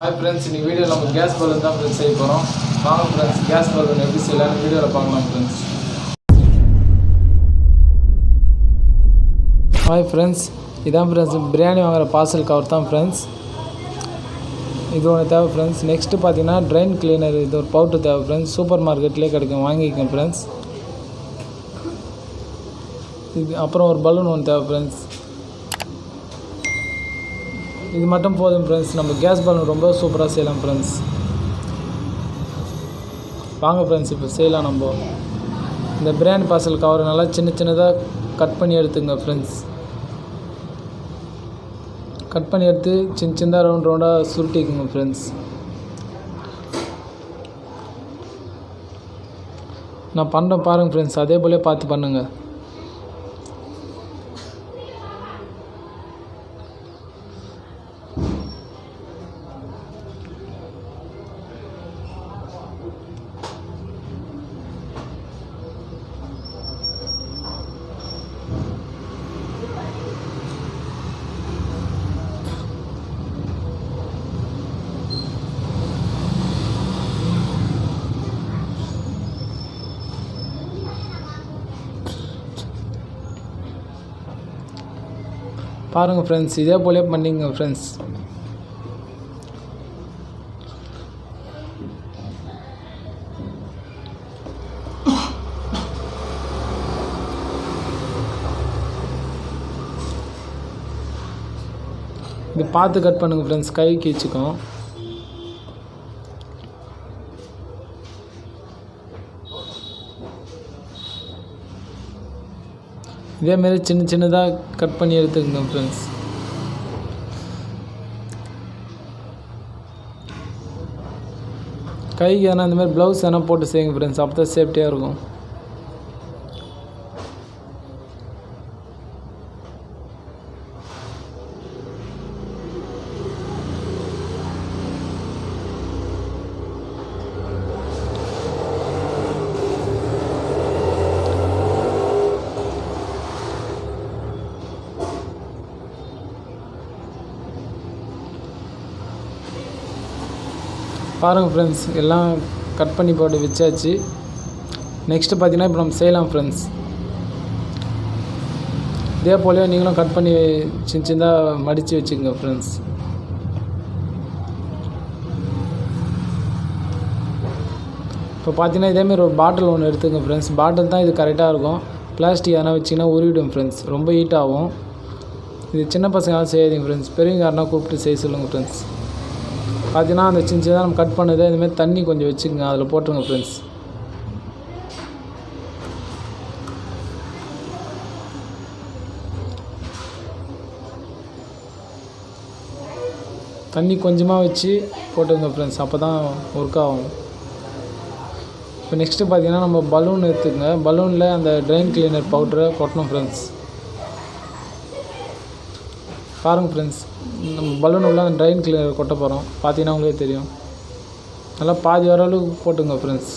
Hi friends, இன்னைக்கு video நம்ம case balloon தான் ஃப்ரெண்ட்ஸ் செய்ய போகிறோம். வாங்க ஃப்ரெண்ட்ஸ், கேஸ் பலூன் எப்படி செய்யலாம்னு வீடியோவில் பார்க்கலாம் ஃப்ரெண்ட்ஸ். ஹாய் ஃப்ரெண்ட்ஸ், இதான் ஃப்ரெண்ட்ஸ் பிரியாணி வாங்குகிற பார்சல் கவர் தான் ஃப்ரெண்ட்ஸ். இது ஒன்று தேவை ஃப்ரெண்ட்ஸ். நெக்ஸ்ட்டு பார்த்தீங்கன்னா ட்ரெயின் கிளீனர், இது ஒரு பவுட்ரு தேவை ஃப்ரெண்ட்ஸ். சூப்பர் மார்க்கெட்லேயே கிடைக்கும், வாங்கிக்கோங்க ஃப்ரெண்ட்ஸ். இது அப்புறம் ஒரு பலூன் ஒன்று தேவை ஃப்ரெண்ட்ஸ். இது மட்டும் போதும் ஃப்ரெண்ட்ஸ். நம்ம கேஸ் பலூன் ரொம்ப சூப்பராக செய்யலாம் ஃப்ரெண்ட்ஸ். வாங்க ஃப்ரெண்ட்ஸ், இப்போ செய்யலாம். நம்ம இந்த பிரியாணி பார்சல் கவர் நல்லா சின்ன சின்னதாக கட் பண்ணி எடுத்துங்க ஃப்ரெண்ட்ஸ். கட் பண்ணி எடுத்து சின்ன சின்னதாக ரவுண்டாக சுருட்டிக்குங்க ஃப்ரெண்ட்ஸ். நான் பண்ணுறேன் பாருங்கள் ஃப்ரெண்ட்ஸ், அதே போலே பார்த்து பண்ணுங்கள். பாருங்கள் ஃப்ரெண்ட்ஸ், இதே போலே பண்ணிங்க ஃப்ரெண்ட்ஸ். இது பார்த்து கட் பண்ணுங்கள் ஃப்ரெண்ட்ஸ், கைக்கு வச்சுக்கோம். இதேமாரி சின்ன சின்னதாக கட் பண்ணி எடுத்துக்கங்க ஃப்ரெண்ட்ஸ். கைக்கு எதனா இந்த மாதிரி ப்ளவுஸ் எதனா போட்டு செய்யுங்க ஃப்ரெண்ட்ஸ், அப்போ தான் சேஃப்டியாக இருக்கும். பாருங்கள் ஃப்ரெண்ட்ஸ், எல்லாம் கட் பண்ணி போட்டு வச்சாச்சு. நெக்ஸ்ட்டு பார்த்தீங்கன்னா இப்போ நம்ம செய்யலாம் ஃப்ரெண்ட்ஸ். இதே போல நீங்களும் கட் பண்ணி சின்ன சின்னதாக மடித்து வச்சுக்கோங்க ஃப்ரெண்ட்ஸ். இப்போ பார்த்தீங்கன்னா இதேமாரி ஒரு பாட்டில் ஒன்று எடுத்துக்கங்க ஃப்ரெண்ட்ஸ். பாட்டில் தான் இது கரெக்டாக இருக்கும். பிளாஸ்டிக் எதனா வச்சிங்கன்னா உருவிடும் ஃப்ரெண்ட்ஸ், ரொம்ப ஹீட் ஆகும். இது சின்ன பசங்களாம் செய்யாதீங்க ஃப்ரெண்ட்ஸ், பெரியவங்க யாருன்னா கூப்பிட்டு செய்ய சொல்லுங்கள் ஃப்ரெண்ட்ஸ். பார்த்தீங்கன்னா அந்த சின்ன சின்னதாக நம்ம கட் பண்ணதை இதுமாதிரி தண்ணி கொஞ்சம் வச்சுக்கோங்க, அதில் போட்டுருங்க ஃப்ரெண்ட்ஸ். தண்ணி கொஞ்சமாக வச்சு போட்டுங்க ஃப்ரெண்ட்ஸ், அப்போ தான் ஒர்க் ஆகும். இப்போ நெக்ஸ்ட்டு பார்த்தீங்கன்னா நம்ம பலூன் எடுத்துக்கங்க. பலூனில் அந்த ட்ரெயின் கிளீனர் பவுடரை கொட்டணும் ஃப்ரெண்ட்ஸ். பாருங்கள் ஃப்ரெண்ட்ஸ், நம்ம பலூன் உள்ள அந்த ட்ரெயின் கிளீனர் கொட்ட போகிறோம். பார்த்தீங்கன்னா உங்களுக்கே தெரியும். நல்லா பாதி வர அளவுக்கு போட்டுங்க ஃப்ரெண்ட்ஸ்.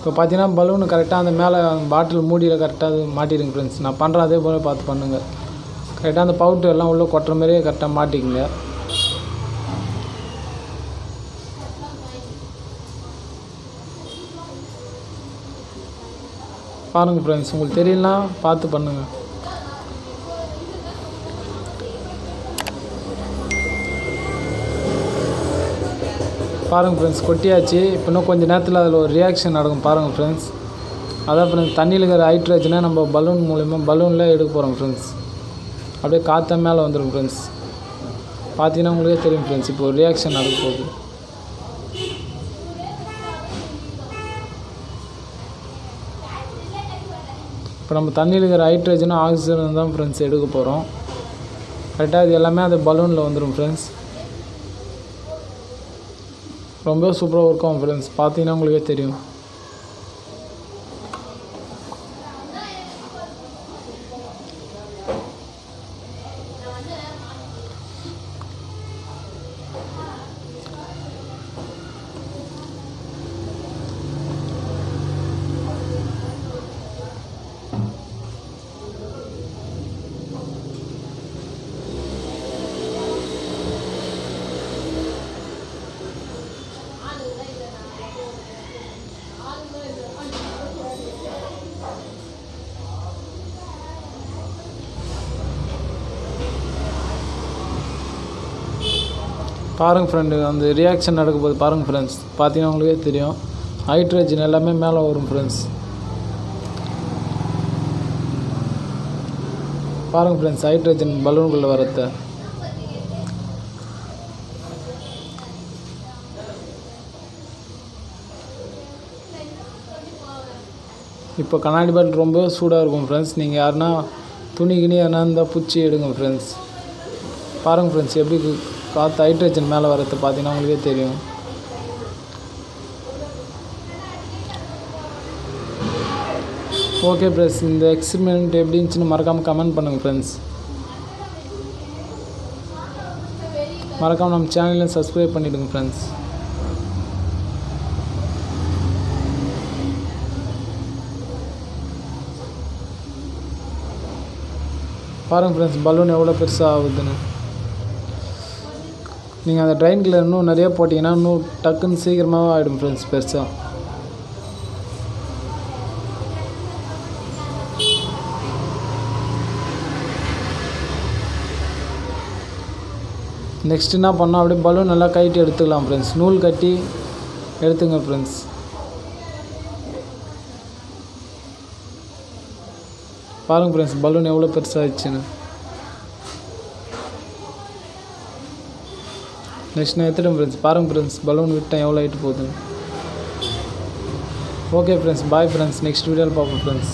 இப்போ பார்த்தீங்கன்னா பலூனு கரெக்டாக அந்த மேலே பாட்டில் மூடியில் கரெக்டாக அது மாட்டிடுங்க ஃப்ரெண்ட்ஸ். நான் பண்ணுறேன் அதே போல் பார்த்து பண்ணுங்கள். கரெக்டாக அந்த பவுட்ரு எல்லாம் உள்ளே கொட்டுற மாதிரியே கரெக்டாக மாட்டிக்குங்க. பாருங்கள் ஃப்ரெண்ட்ஸ், உங்களுக்கு தெரியலனா பார்த்து பண்ணுங்கள். பாருங்கள் ஃப்ரெண்ட்ஸ், கொட்டியாச்சு. இப்போ இன்னும் கொஞ்சம் நேரத்தில் அதில் ஒரு ரியாக்ஷன் நடக்கும். பாருங்கள் ஃப்ரெண்ட்ஸ், அதான் ஃப்ரெண்ட்ஸ் தண்ணியில் இருக்கிற ஹைட்ரஜனை நம்ம பலூன் மூலிமா பலூனில் எடுக்க போகிறோம் ஃப்ரெண்ட்ஸ். அப்படியே காற்ற மேலே வந்துடும் ஃப்ரெண்ட்ஸ். பார்த்தீங்கன்னா உங்களுக்கே தெரியும் ஃப்ரெண்ட்ஸ், இப்போ ஒரு ரியாக்ஷன் நடக்க போகுது. இப்போ நம்ம தண்ணியில் இருக்கிற ஹைட்ரஜனும் ஆக்சிஜனும் தான் ஃப்ரெண்ட்ஸ் எடுக்க போகிறோம். கரெக்டாக இது எல்லாமே அந்த பலூனில் வந்துடும் ஃப்ரெண்ட்ஸ். ரொம்ப சூப்பராக ஒர்க் ஆகும் ஃப்ரெண்ட்ஸ், பார்த்தீங்கன்னா உங்களுக்கே தெரியும். பாருங்கள் ஃப்ரெண்டு, அந்த ரியாக்ஷன் நடக்க போது பாருங்கள் ஃப்ரெண்ட்ஸ். பார்த்தீங்கன்னா உங்களுக்கே தெரியும், ஹைட்ரஜன் எல்லாமே மேலே வரும் ஃப்ரெண்ட்ஸ். பாருங்கள் ஃப்ரெண்ட்ஸ், ஹைட்ரஜன் பலூனுக்குள்ளே வரத. இப்போ கண்ணாடி பாட்டில் ரொம்ப சூடாக இருக்கும் ஃப்ரெண்ட்ஸ். நீங்கள் யாருன்னா துணிக்கினி யாருன்னா இருந்தால் பிடிச்சி எடுங்க ஃப்ரெண்ட்ஸ். பாருங்கள் ஃப்ரெண்ட்ஸ், எப்படி காற்று ஹைட்ரஜன் மேலே வரது பார்த்தீங்கன்னா உங்களுக்கே தெரியும். ஓகே ஃப்ரெண்ட்ஸ், இந்த எக்ஸ்பெரிமெண்ட் எப்படி இருந்துச்சுன்னு மறக்காமல் கமெண்ட் பண்ணுங்கள் ஃப்ரெண்ட்ஸ். மறக்காமல் நம்ம சேனலையும் சப்ஸ்கிரைப் பண்ணிவிடுங்க ஃப்ரெண்ட்ஸ். பாருங்கள் ஃப்ரெண்ட்ஸ், பலூன் எவ்வளோ பெருசாக ஆகுதுன்னு. நீங்கள் அந்த ட்ரைனில் இன்னும் நிறைய போட்டிங்கன்னா இன்னும் டக்குன்னு சீக்கிரமாக ஆகிடும் ஃப்ரெண்ட்ஸ் பெருசாக. நெக்ஸ்ட் என்ன பண்ணால் அப்படியே பலூன் நல்லா கட்டி எடுத்துக்கலாம் ஃப்ரெண்ட்ஸ். நூல் கட்டி எடுத்துங்க ஃப்ரெண்ட்ஸ். பாருங்கள் ஃப்ரெண்ட்ஸ், பலூன் எவ்வளோ பெருசாகிடுச்சுன்னு. நெக்ஸ்ட் நான் எடுத்துட்டேன் ஃப்ரெண்ட்ஸ். பாருங்கள் ஃப்ரெண்ட்ஸ், பலூன் விட்டேன் எவ்வளோ ஹைட்டு போகுதுன்னு. Okay friends, bye friends. Next வீடியோவில் பார்ப்போம் ஃப்ரெண்ட்ஸ்.